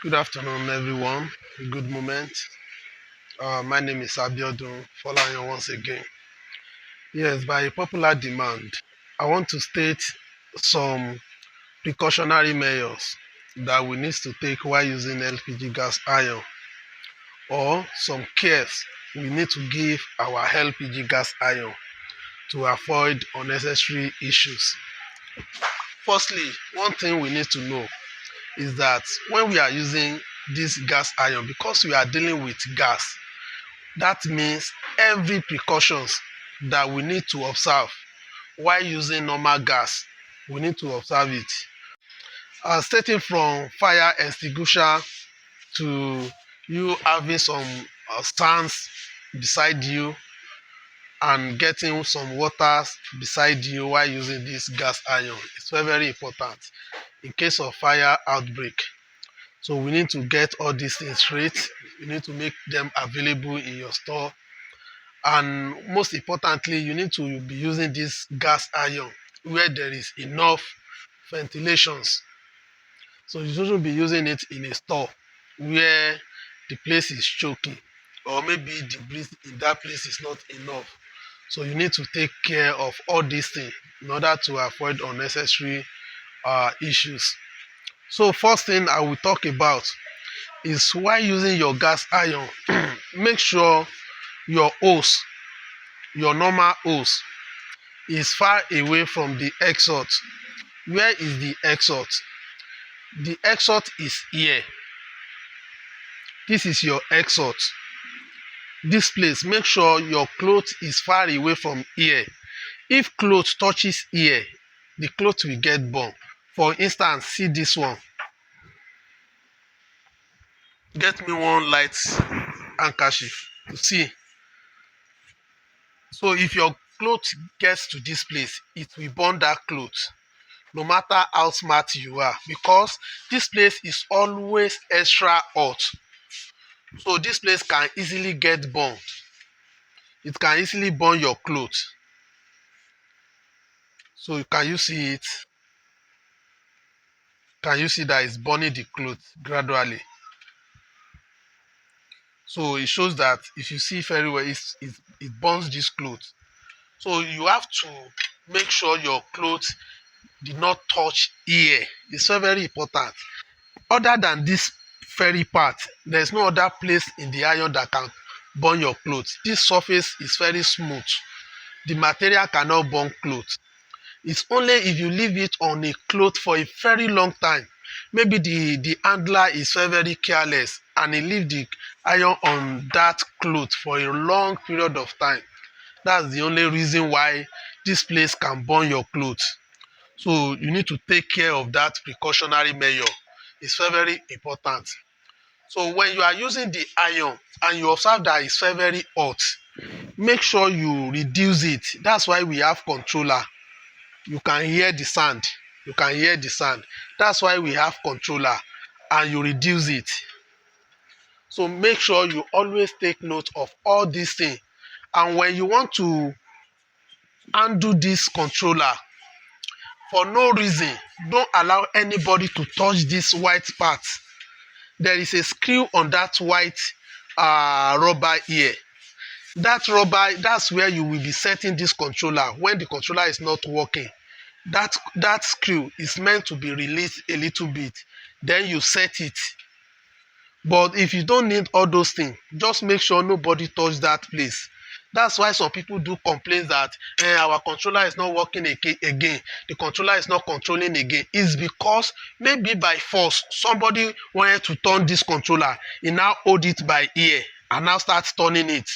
Good afternoon, everyone. Good moment. My name is Abiodun Folayan once again. Yes, by popular demand, I want to state some precautionary measures that we need to take while using LPG gas iron, or some cares we need to give our LPG gas iron to avoid unnecessary issues. Firstly, one thing we need to know is that when we are using this gas iron, because we are dealing with gas, that means every precautions that we need to observe while using normal gas, we need to observe it. Starting from fire extinguisher to you having some stands beside you and getting some water beside you while using this gas iron. It's very, very important in case of fire outbreak. So we need to get all these things straight. You need to make them available in your store. And most importantly, you need to be using this gas iron where there is enough ventilations. So you shouldn't be using it in a store where the place is choking, or maybe the breeze in that place is not enough. So you need to take care of all these things in order to avoid unnecessary issues. So first thing I will talk about is while using your gas iron, make sure your hose, your normal hose, is far away from the exhaust. Where is the exhaust? The exhaust is here. This is your exhaust. This place, make sure your cloth is far away from here. If cloth touches here, the cloth will get burned. For instance, see this one. Get me one light handkerchief to see. So if your cloth gets to this place, it will burn that cloth, no matter how smart you are, because this place is always extra hot. So this place can easily get burned. It can easily burn your clothes. So can you see it? Can you see that it's burning the clothes gradually? So it shows that if you see very well, it burns this clothes. So you have to make sure your clothes did not touch here. It's very, very important. Other than this very part, there's no other place in the iron that can burn your clothes. This surface is very smooth. The material cannot burn clothes. It's only if you leave it on a cloth for a very long time. Maybe the handler is very, very careless and he leave the iron on that cloth for a long period of time. That's the only reason why this place can burn your clothes. So you need to take care of that precautionary measure. It's very, very important. So when you are using the iron and you observe that it's very, very hot, make sure you reduce it. That's why we have controller. You can hear the sound. You can hear the sound. That's why we have controller, and you reduce it. So make sure you always take note of all these things. And when you want to undo this controller, for no reason, don't allow anybody to touch this white part. There is a screw on that white rubber here. That rubber, that's where you will be setting this controller when the controller is not working. That screw is meant to be released a little bit, then you set it. But if you don't need all those things, just make sure nobody touch that place. That's why some people do complain that our controller is not working again. The controller is not controlling again. It's because maybe by force somebody wanted to turn this controller. He now hold it by ear and now start turning it.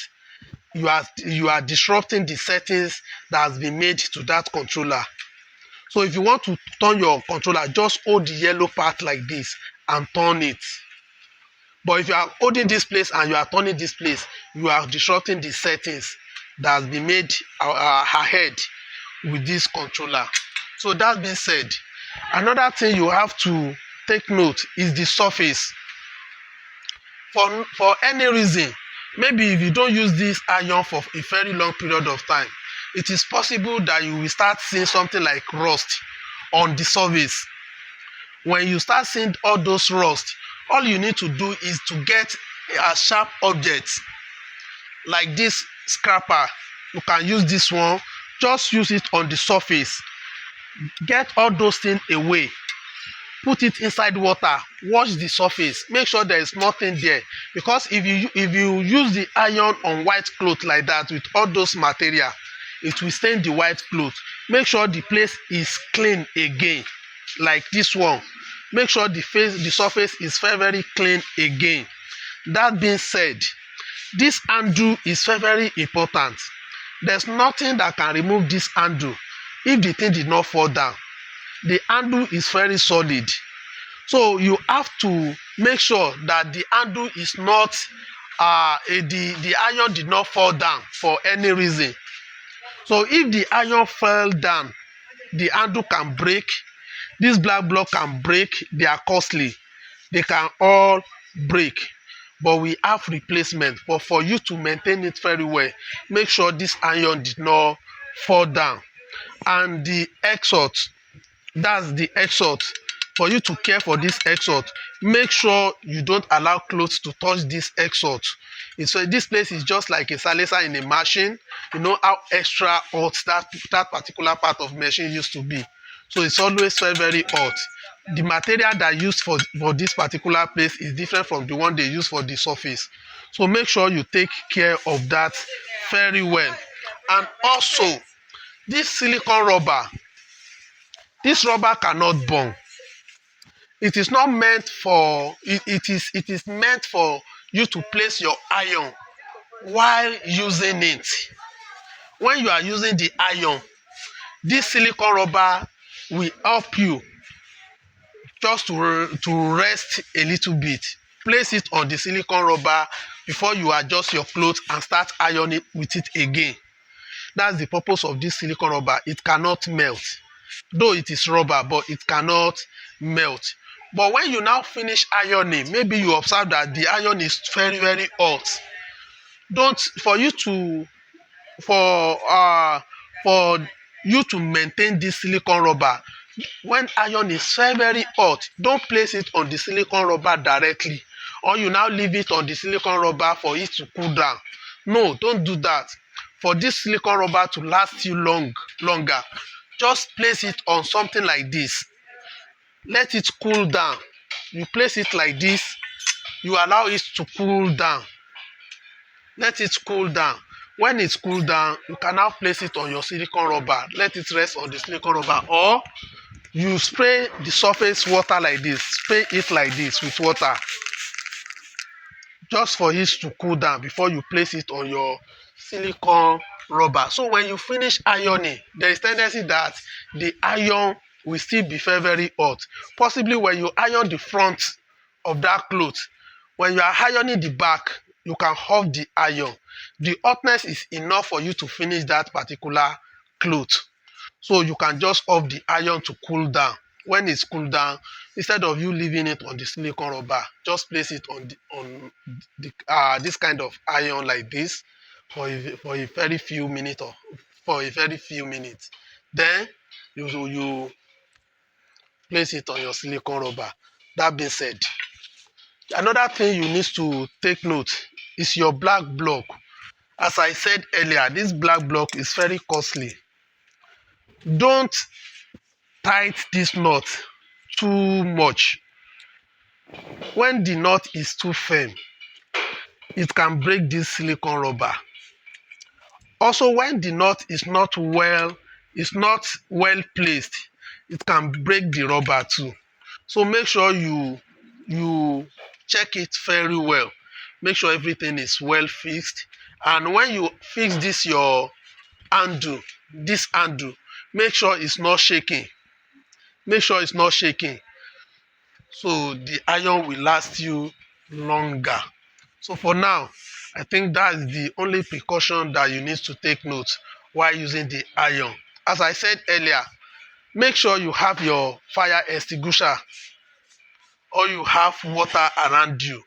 You are disrupting the settings that has been made to that controller. So if you want to turn your controller, just hold the yellow part like this and turn it. But if you are holding this place and you are turning this place, you are disrupting the settings that has been made ahead with this controller. So that being said, another thing you have to take note is the surface. For any reason, maybe if you don't use this iron for a very long period of time, it is possible that you will start seeing something like rust on the surface. When you start seeing all those rust All you need to do is to get a sharp object like this scraper. You can use this one, just use it on the surface, get all those things away, put it inside water, wash the surface, make sure there is nothing there, because if you use the iron on white cloth like that with all those material, it will stain the white cloth. Make sure the place is clean again, like this one. Make sure the surface is very clean again. That being said, this handle is very important. There's nothing that can remove this handle if the thing did not fall down. The handle is very solid, so you have to make sure that the handle is not the iron did not fall down for any reason. So if the iron fell down, the handle can break, this black block can break. They are costly, they can all break, but we have replacement. But for you to maintain it very well, make sure this iron did not fall down. And the exhaust, that's the exhaust. For you to care for this exhaust, make sure you don't allow clothes to touch this exhaust. So this place is just like a silencer in a machine. You know how extra hot that particular part of machine used to be. So it's always very hot. The material that used for this particular place is different from the one they use for the surface. So make sure you take care of that very well. And also, this silicone rubber, this rubber cannot burn. It is not meant for it is meant for you to place your iron while using it. When you are using the iron, this silicone rubber will help you just to rest a little bit. Place it on the silicone rubber before you adjust your clothes and start ironing with it again. That's the purpose of this silicone rubber. It cannot melt. Though it is rubber, but it cannot melt. But when you now finish ironing, maybe you observe that the iron is very hot. Don't for you to for you to maintain this silicone rubber, when iron is very hot, don't place it on the silicone rubber directly, or you now leave it on the silicone rubber for it to cool down. No, don't do that. For this silicone rubber to last you longer, just place it on something like this. Let it cool down. You place it like this, you allow it to cool down. Let it cool down. When it's cool down, you can now place it on your silicone rubber. Let it rest on the silicone rubber, or you spray the surface water like this. Spray it like this with water, just for it to cool down before you place it on your silicone rubber. So when you finish ironing, there is tendency that the iron will still be very hot. Possibly when you iron the front of that cloth, when you are ironing the back, you can off the iron. The hotness is enough for you to finish that particular cloth. So you can just off the iron to cool down. When it's cooled down, instead of you leaving it on the silicone rubber, just place it on this kind of iron like this for a very few minutes, or for a very few minutes. Then you place it on your silicone rubber. That being said, another thing you need to take note is your black block. As I said earlier, this black block is very costly. Don't tight this knot too much. When the knot is too firm, it can break this silicone rubber. Also, when the knot is not well placed, it can break the rubber too. So make sure you check it very well. Make sure everything is well fixed. And when you fix this handle, make sure it's not shaking. Make sure it's not shaking, so the iron will last you longer. So for now, I think that's the only precaution that you need to take note while using the iron. As I said earlier, make sure you have your fire extinguisher, or you have water around you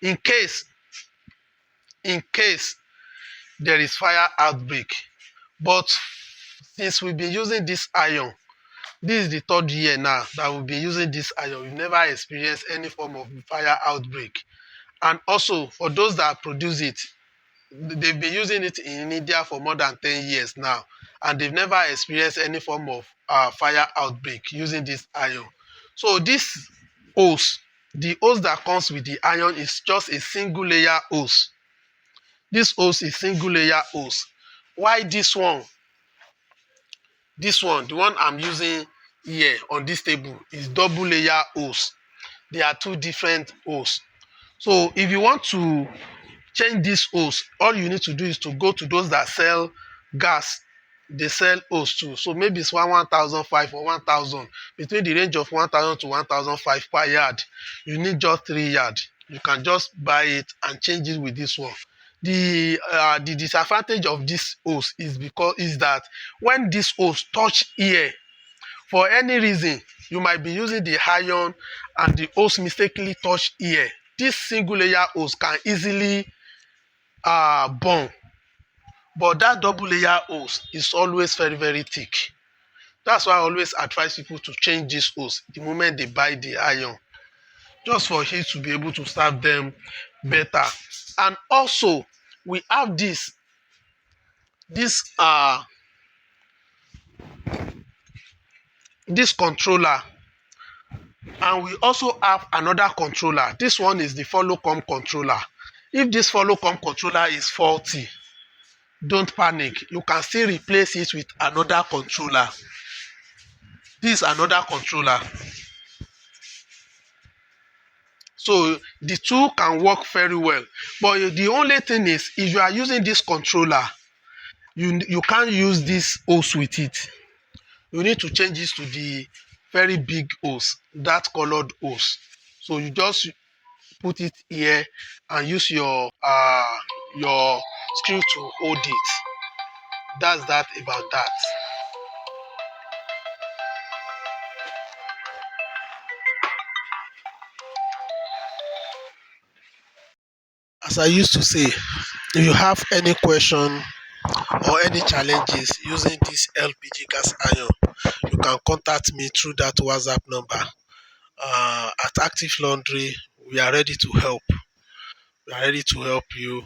in case there is fire outbreak. But since we've been using this iron, This is the third year now that we've been using this iron. We've never experienced any form of fire outbreak. And also, for those that produce it, they've been using it in India for more than 10 years now, and they've never experienced any form of fire outbreak using this iron. So this hose, the hose that comes with the iron is just a single layer hose. This hose is single layer hose. Why this one, the one I'm using here on this table is double layer hose. They are two different hose. So if you want to change this hose, all you need to do is to go to those that sell gas. They sell hose too. So maybe it's 1,005 or 1,000, between the range of 1,000 to 1,005 per yard. You need just 3 yard. You can just buy it and change it with this one. The disadvantage of this hose is that when this hose touch here, for any reason, you might be using the iron and the hose mistakenly touch here. This single layer hose can easily burn, but that double layer hose is always very very thick. That's why I always advise people to change this hose the moment they buy the iron, just for it to be able to serve them better. And also, we have this this controller, and we also have another controller. This one is the follow come controller. If this follow come controller is faulty, don't panic. You can still replace it with another controller. This is another controller. So the two can work very well. But the only thing is, if you are using this controller, you can't use this hose with it. You need to change this to the very big hose, that colored hose. So you just put it here and use your screw to hold it. That's that about that. As I used to say, if you have any question or any challenges using this LPG gas iron, you can contact me through that WhatsApp number. At Active Laundry, we are ready to help. We are ready to help you.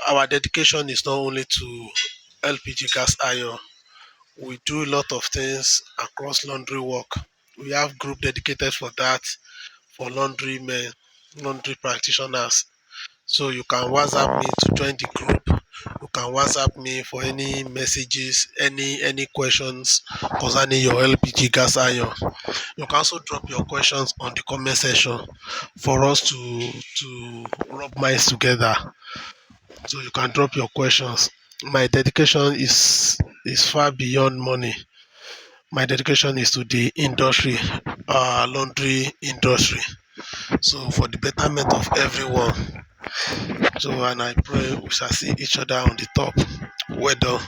Our dedication is not only to LPG gas iron. We do a lot of things across laundry work. We have group dedicated for that, for laundry men, laundry practitioners. So you can WhatsApp me to join the group. You can WhatsApp me for any messages, any questions concerning your LPG gas iron. You can also drop your questions on the comment section for us to rub minds together. So you can drop your questions. My dedication is far beyond money. My dedication is to the industry, laundry industry. So for the betterment of everyone. So and I pray we shall see each other on the top. Well done.